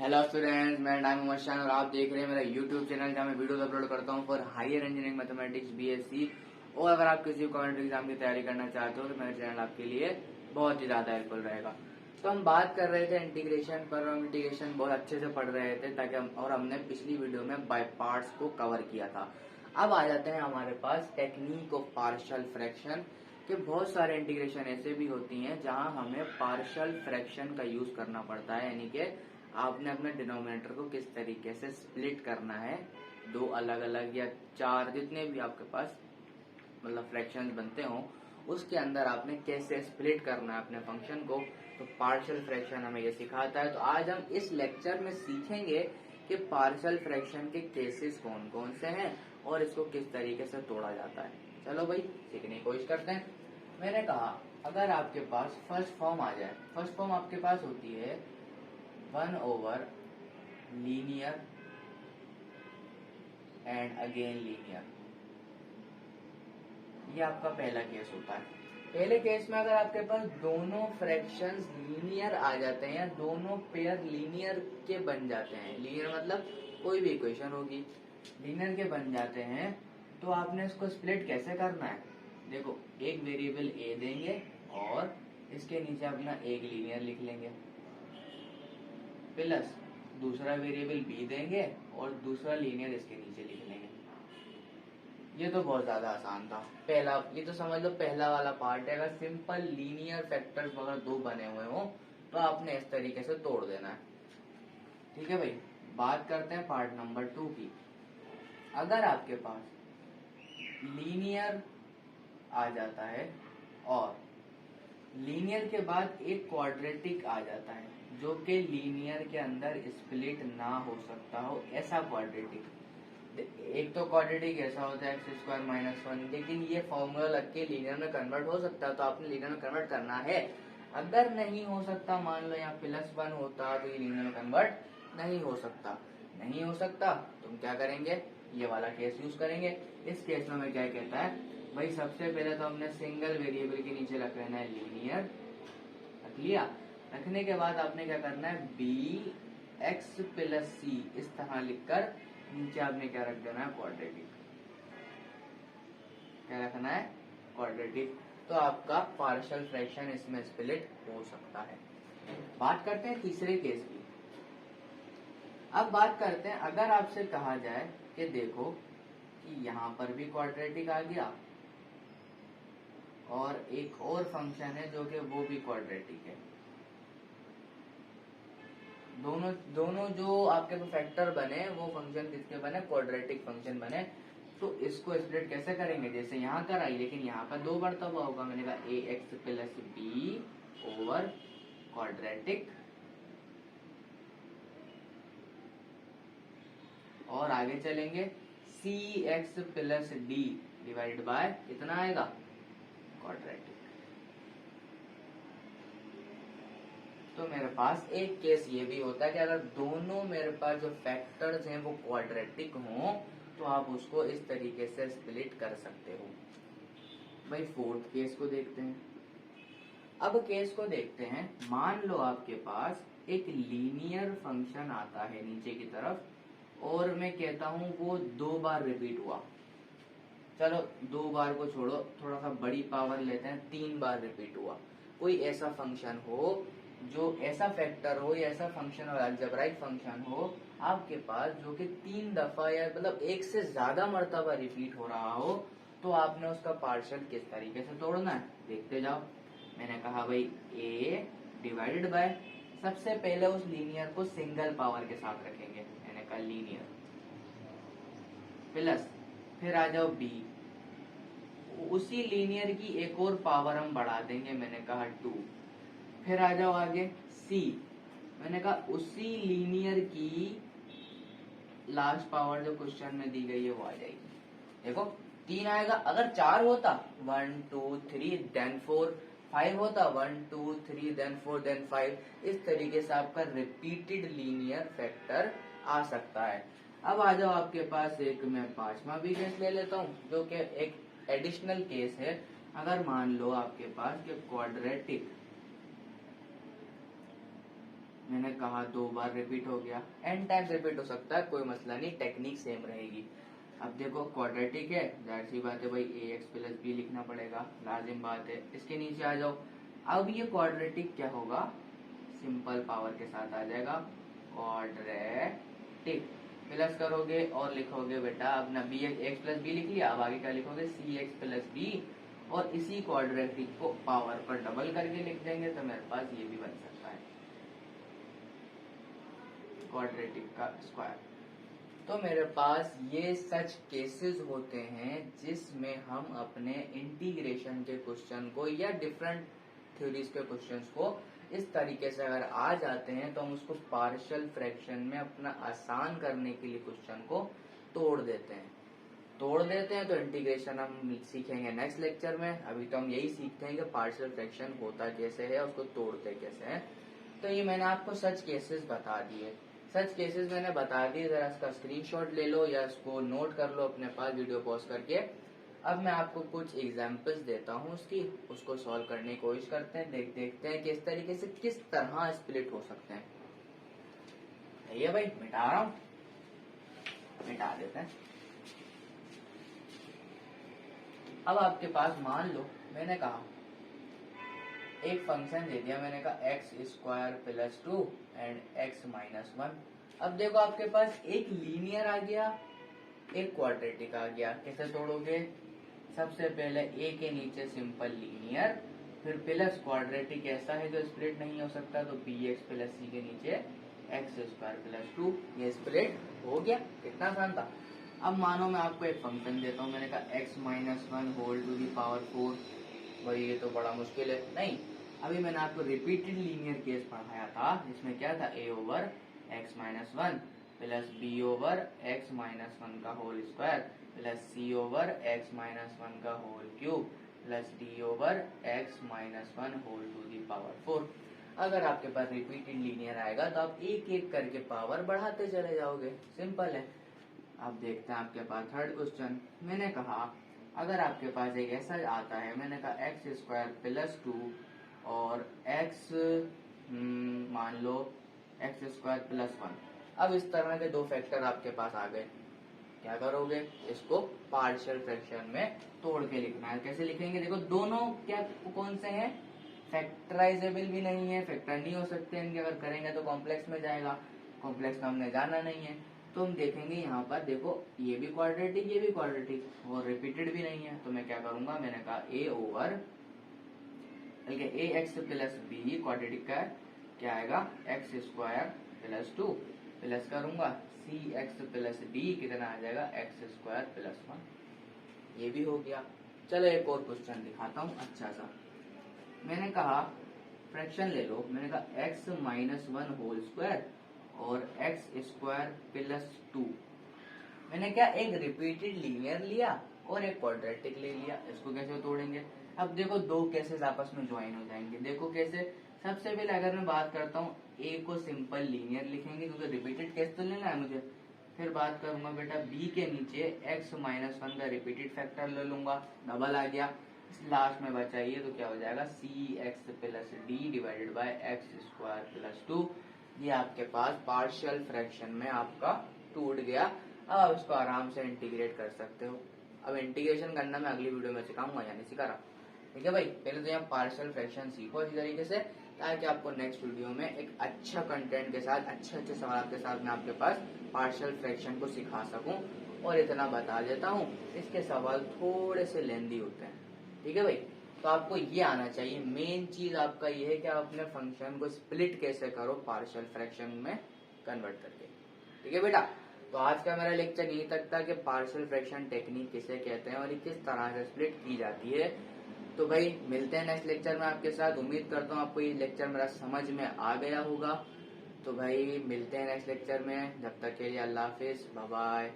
Hello students, मेरा नाम है मशान और आप देख रहे हैं मेरा यूट्यूब चैनल जहाँ मैं वीडियोस अपलोड करता हूँ for higher engineering mathematics BSc. और अगर आप किसी कॉम्पिटिटिव एग्जाम की तैयारी करना चाहते हो तो मेरा चैनल आपके लिए बहुत ही ज्यादा हेल्पफुल रहेगा। तो हम बात कर रहे थे इंटीग्रेशन पर, हम इंटीग्रेशन बहुत अच्छे से पढ़ रहे थे ताकि हमने पिछली वीडियो में बाय पार्ट्स को कवर किया था। अब आ जाते हैं हमारे पास टेक्निक ऑफ पार्शियल फ्रैक्शन कि बहुत सारे इंटीग्रेशन ऐसे भी होती हैं जहां हमें पार्शियल फ्रैक्शन का यूज करना पड़ता है, यानी कि आपने अपने डिनोमिनेटर को किस तरीके से स्प्लिट करना है, दो अलग अलग या चार जितने भी आपके पास मतलब फ्रैक्शंस बनते हो उसके अंदर आपने कैसे स्प्लिट करना है अपने फंक्शन को। तो पार्शियल फ्रैक्शन हमें ये सिखाता है। तो आज हम इस लेक्चर में सीखेंगे कि पार्शियल फ्रैक्शन के केसेस कौन कौन से हैं और इसको किस तरीके से तोड़ा जाता है। चलो भाई सीखने की कोशिश करते हैं। मैंने कहा अगर आपके पास फर्स्ट फॉर्म आ जाए, फर्स्ट फॉर्म आपके पास होती है 1/लीनियर एंड अगेन लीनियर, ये आपका पहला केस होता है। पहले केस में अगर आपके पास दोनों फ्रैक्शंस लीनियर आ जाते हैं या दोनों पेयर लीनियर के बन जाते हैं, लीनियर मतलब कोई भी इक्वेशन होगी लीनियर के बन जाते हैं, तो आपने इसको स्प्लिट कैसे करना है। देखो, एक वेरिएबल ए देंगे और इसके नीचे अपना एक लीनियर लिख लेंगे, प्लस दूसरा वेरिएबल बी देंगे और दूसरा लीनियर इसके नीचे लिख लेंगे। ये तो बहुत ज्यादा आसान था। पहला ये तो समझ लो पहला वाला पार्ट है। अगर सिंपल लीनियर फैक्टर्स अगर दो बने हुए हो तो आपने इस तरीके से तोड़ देना है। ठीक है भाई, बात करते हैं पार्ट नंबर 2 की। अगर आपके पास लीनियर आ जाता है और लीनियर के बाद एक क्वाड्रेटिक आ जाता है जो कि लीनियर के अंदर स्प्लिट ना हो सकता हो, ऐसा क्वाड्रेटिक। एक तो क्वाड्रेटिक ऐसा होता है x² - 1, लेकिन ये फॉर्मूला लग के लीनियर में कन्वर्ट हो सकता है, तो आपने लीनियर में कन्वर्ट करना है। अगर नहीं हो सकता, मान लो यहाँ +1 होता तो ये लीनियर में कन्वर्ट नहीं हो सकता। नहीं हो सकता तो हम क्या करेंगे, ये वाला केस यूज करेंगे। इस केस में हमें क्या कहता है भाई, सबसे पहले तो हमने सिंगल वेरिएबल के नीचे रख लेना है लीनियर, रख लिया। रखने के बाद आपने क्या करना है, bx + c इस तरह लिखकर नीचे आपने क्या रख देना है, क्वाड्रेटिक। क्या रखना है, क्वाड्रेटिक। तो आपका पार्शियल फ्रैक्शन इसमें स्प्लिट हो सकता है। बात करते हैं तीसरे केस की। अब बात करते हैं अगर आपसे कहा जाए कि देखो कि यहां पर भी क्वाड्रेटिक आ गया और एक और फंक्शन है जो कि वो भी क्वाड्रेटिक है। दोनों जो आपके फैक्टर बने वो फंक्शन किसके बने, क्वाड्रेटिक फंक्शन बने। तो इसको स्प्लिट कैसे करेंगे, जैसे यहाँ कर आई लेकिन यहाँ पर दो बढ़ता हुआ होगा। मैंने कहा ax + b ओवर क्वाड्रेटिक, और आगे चलेंगे cx + d डिवाइड बाय कितना आएगा, क्वाड्रेटिक। तो मेरे पास एक केस ये भी होता है कि अगर दोनों मेरे पास जो फैक्टर्स हैं वो क्वाड्रेटिक हों तो आप उसको इस तरीके से स्प्लिट कर सकते हो। भाई फोर्थ केस को देखते हैं। अब केस को देखते हैं, मान लो आपके पास एक लीनियर फंक्शन आता है नीचे की तरफ और मैं कहता हूं वो 2 बार रिपीट हुआ। चलो 2 बार को छोड़ो, थोड़ा सा बड़ी पावर लेते हैं, 3 बार रिपीट हुआ। कोई ऐसा फंक्शन हो जो ऐसा फैक्टर हो या ऐसा फंक्शन और अलजेब्राइक फंक्शन हो आपके पास जो कि 3 दफा या मतलब एक से ज्यादा मर्तबा रिपीट हो रहा हो, तो आपने उसका पार्शियल किस तरीके से तोड़ना है, देखते जाओ। मैंने कहा भाई a डिवाइडेड बाय, सबसे पहले उस लीनियर को सिंगल पावर के साथ रखेंगे, मैंने कहा लीनियर, प्लस फिर आ जाओ b, उसी लीनियर की एक और पावर हम बढ़ा देंगे, मैंने कहा 2। फिर आ जाओ आगे c, मैंने कहा उसी लीनियर की लास्ट पावर जो क्वेश्चन में दी गई है वो आ जाएगी। देखो 3 आएगा, अगर 4 होता 1 2 3 देन 4, 5 होता 1 2 3 देन 4 देन 5, इस तरीके से आपका रिपीटेड लीनियर फैक्टर आ सकता है। अब आ जाओ आपके पास एक मैं 5वां भी केस ले लेता हूं जो कि एक एडिशनल केस है। अगर मान लो आपके पास कि क्वाड्रेटिक मैंने कहा 2 बार रिपीट हो गया, n टाइम्स रिपीट हो सकता है, कोई मसला नहीं, टेक्निक सेम रहेगी। अब देखो क्वाड्रेटिक है, जाहिर सी बात है भाई ax प्लस बी लिखना पड़ेगा, लाजिम बात है। इसके नीचे आ जाओ, अब ये क्वाड्रेटिक क्या होगा, सिंपल पावर के साथ आ जाएगा, क्वाड्रेटिक प्लस करोगे और लिखोगे बेटा अपना बी एक्स प्लस बी लिख लिया, अब आगे क्या लिखोगे सी एक्स प्लस बी, और इसी क्वाड्रेटिक को पावर पर डबल करके लिख देंगे तो मेरे पास ये भी बन सकता है क्वाड्रेटिक का स्क्वायर। तो मेरे पास ये सच केसेस होते हैं जिसमें हम अपने इंटीग्रेशन के क्वेश्चन को या डिफरेंट थ्योरीज के क्वेश्चंस को इस तरीके से अगर आ जाते हैं तो हम उसको पार्शियल फ्रैक्शन में अपना आसान करने के लिए क्वेश्चन को तोड़ देते हैं। तो इंटीग्रेशन हम सीखेंगे नेक्स्ट लेक्चर में। अभी तो हम यही सीखते हैं कि पार्शियल फ्रैक्शन होता कैसे है, उसको तोड़ते कैसे हैं। तो ये मैंने आपको सच केसेस बता दिए, सच केसेस मैंने बता दिए, जरा इसका स्क्रीनशॉट ले लो या इसको नोट कर लो अपने पास वीडियो पॉज करके। अब मैं आपको कुछ एग्जांपल्स देता हूँ उसकी, उसको सॉल्व करने की कोशिश करते हैं, देखते हैं कि इस तरीके से किस तरह स्प्लिट हो सकते हैं। ये भाई मिटा रहा हूं, मिटा देते हैं। अब आपके पास मान लो मैंने कहा एक फंक्शन दे दिया, मैंने कहा x square plus 2 and x minus 1। अब देखो आपके पास एक लीनियर आ गया, एक क्वाड्रेटिक आ गया। कैसे तोड़ोगे, सबसे पहले ए के नीचे सिंपल लीनियर, फिर प्लस क्वाड्रेटिक ऐसा है जो स्प्लिट नहीं हो सकता, तो बी एक्स प्लस सी के नीचे एक्स स्क्वायर प्लस 2, ये स्प्लिट हो गया। कितना आसान था। अब मानो मैं आपको एक फंक्शन देता हूँ, मैंने कहा x minus 1 whole to the power 4। भाई ये तो बड़ा मुश्किल है। नहीं, अभी मैंने आपको रिपीटेड लीनियर केस पढ़ाया था जिसमें क्या था, A over X minus 1 plus B over X minus 1 का whole square plus C over X minus 1 का whole cube plus D over X minus 1 whole to the power 4। अगर आपके पास रिपीटेड लीनियर आएगा तो आप एक एक करके पावर बढ़ाते चले जाओगे, सिंपल है। अब देखते हैं आपके पास थर्ड क्वेश्चन। मैंने कहा अगर आपके पास एक ऐसा आता है, मैंने कहा एक्स स्क्वायर प्लस 2 और एक्स मान लो एक्स स्क्वायर प्लस 1। अब इस तरह के दो फैक्टर आपके पास आ गए, क्या करोगे, इसको पार्शियल फ्रैक्शन में तोड़ के लिखना है। कैसे लिखेंगे, देखो दोनों क्या कौन से हैं, फैक्टराइजेबल भी नहीं है, फैक्टर नहीं हो सकते इनके, अगर करेंगे तो कॉम्प्लेक्स में जाएगा, कॉम्प्लेक्स का हमने जाना नहीं है। तो हम देखेंगे यहाँ पर, देखो ये भी क्वाड्रेटिक ये भी क्वाड्रेटिक और रिपीटेड भी नहीं है, तो मैं क्या करूंगा, मैंने कहा ए ओवर बल्कि ए एक्स प्लस बी क्वाड्रेटिक का क्या आएगा, एक्स स्क्वायर प्लस 2 प्लस करूंगा सी एक्स प्लस डी, कितना आ जाएगा एक्स स्क्वायर प्लस 1। ये भी हो गया। चलो एक और क्वेश्चन दिखाता हूँ अच्छा सा। मैंने कहा फ्रैक्शन ले लो, मैंने कहा एक्स माइनस 1 होल स्क्वायर और एक्स स्क्वायर प्लस 2। मैंने क्या एक रिपीटेड लीनियर लिया और एक क्वाड्रेटिक ले लिया, इसको कैसे तोड़ेंगे। अब देखो दो केसेस आपस में ज्वाइन हो जाएंगे, देखो कैसे। सबसे पहले अगर मैं बात करता हूँ ए को सिंपल लीनियर लिखेंगे क्योंकि रिपीटेड केस तो लेना है मुझे। फिर बात करूंगा बेटा बी के नीचे एक्स माइनस 1 का रिपीटेड फैक्टर ले लूंगा, डबल आ गया। लास्ट में बचा ये तो क्या हो जाएगा, C X plus D divided by X square plus 2। ये आपके पास पार्शियल फ्रैक्शन में आपका टूट गया। अब आप इसको आराम से इंटीग्रेट कर सकते हो। अब इंटीग्रेशन करना मैं अगली वीडियो में सिखाऊंगा, यानी सिखा रहा, ठीक है भाई। पहले तो यहाँ पार्शियल फ्रैक्शन सीखो इसी तरीके से, ताकि आपको नेक्स्ट वीडियो में एक अच्छा कंटेंट के साथ अच्छे सवाल के साथ मैं आपके पास पार्शियल फ्रैक्शन को सिखा सकूं। और इतना बता देता हूँ, इसके सवाल थोड़े से लेंदी होते हैं, ठीक है भाई। तो आपको ये आना चाहिए, मेन चीज आपका ये है कि आप अपने फंक्शन को स्प्लिट कैसे करो पार्शियल फ्रैक्शन में कन्वर्ट करके, ठीक है बेटा। तो आज का मेरा लेक्चर यही तक था कि पार्शियल फ्रैक्शन टेक्निक किसे कहते हैं और ये किस तरह से स्प्लिट की जाती है। तो भाई मिलते हैं नेक्स्ट लेक्चर में आपके साथ। उम्मीद करता हूँ आपको ये लेक्चर मेरा समझ में आ गया होगा। तो भाई मिलते हैं नेक्स्ट लेक्चर में, जब तक के लिए अल्लाह हाफिज, बाय बाय।